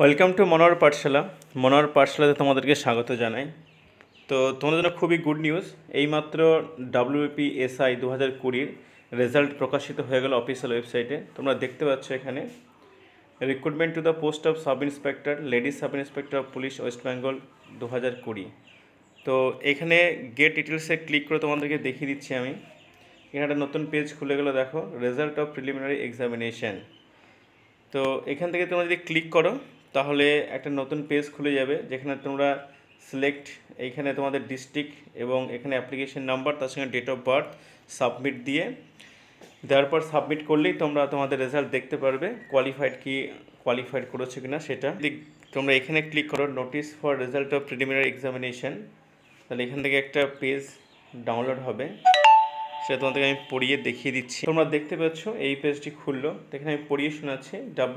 Welcome to Monowar পাঠশালা। মনোয়ার পাঠশালাতে তোমাদেরকে স্বাগত জানাই। তো তোমাদের জন্য খুবই গুড নিউজ, এইমাত্র WBP SI 2020 রেজাল্ট প্রকাশিত হয়ে গেল অফিসিয়াল ওয়েবসাইটে। তোমরা দেখতে পাচ্ছ এখানে recruitment to the post of sub inspector, lady sub inspector of police West Bengal 2020। তো এখানে গেট ডিটেলসে ক্লিক করে তোমাদেরকে দেখিয়ে দিচ্ছি আমি। এখানে একটা নতুন পেজ খুলে গেলো, দেখো রেজাল্ট অফ প্রিলিমিনারি এক্সামিনেশান। তো এখান থেকে তোমরা যদি ক্লিক করো তাহলে একটা নতুন পেজ খুলে যাবে, যেখানে তোমরা সিলেক্ট, এইখানে তোমাদের ডিস্ট্রিক্ট এবং এখানে অ্যাপ্লিকেশন নাম্বার, তার সঙ্গে ডেট অফ বার্থ সাবমিট দেওয়ার পর সাবমিট করলেই তোমরা তোমাদের রেজাল্ট দেখতে পারবে, কোয়ালিফাইড করেছো কিনা সেটা। তোমরা এখানে ক্লিক করো notice for result of preliminary examination, তাহলে এখান থেকে একটা পেজ ডাউনলোড হবে, সেটা তোমাদেরকে আমি পড়িয়ে দেখিয়ে দিচ্ছি। তোমরা দেখতে পাচ্ছ এই পেজটি খুললো, এখানে আমি পড়িয়ে শোনাচ্ছি।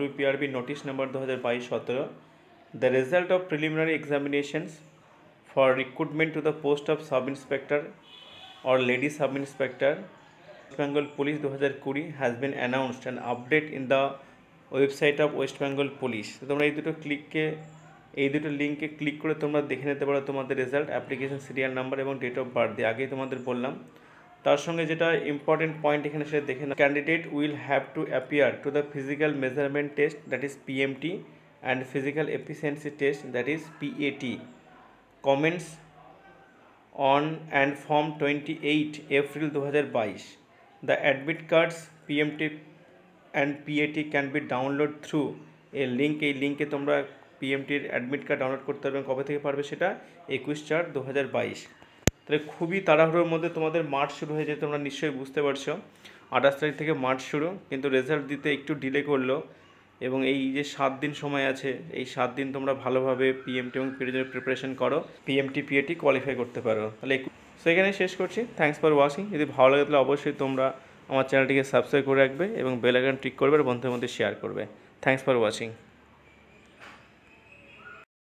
WPRB notice number 2022-17, the result of preliminary examinations for recruitment to the post of sub inspector or lady sub inspector West Bengal Police 2020 has been announced and update in the website of West Bengal Police। তো তোমরা এই দুটো লিঙ্কে click করে তোমরা দেখে নিতে পারো তোমাদের রেজাল্ট, অ্যাপ্লিকেশন সিরিয়াল নাম্বার এবং ডেট অফ বার্থ দিয়ে আগেই তোমাদের বললাম। তার সঙ্গে যেটা ইম্পর্টেন্ট পয়েন্ট এখানে সেটা দেখে নাও, candidate will have to appear to the physical measurement test that is PMT and physical efficiency test that is PAT। Comments on and from 28 April 2022. The admit cards PMT and PAT can be downloaded through a link। এই লিঙ্কে তোমরা PMTর admit card download করতে পারবে। কবে থেকে পারবে সেটা 21/4/2022। তাহলে খুবই তাড়াহুড়োর মধ্যে তোমাদের মার্চ শুরু হয়ে যায়, তোমরা নিশ্চয়ই বুঝতে পারছো। 28 তারিখ থেকে মার্চ শুরু, কিন্তু রেজাল্ট দিতে একটু ডিলে করলো, এবং এই যে 7 দিন সময় আছে, এই 7 দিন তোমরা ভালোভাবে PMT এবং PAT এর প্রিপারেশন করো, PMT PAT কোয়ালিফাই করতে পারো। তাহলে সো এখানে শেষ করছি। Thanks for watching. যদি ভালো লাগে তাহলে অবশ্যই তোমরা আমার চ্যানেলটিকে সাবস্ক্রাইব করে রাখবে এবং বেল আইকন ক্লিক করবে আর বন্ধুদের মধ্যে শেয়ার করবে। Thanks for watching.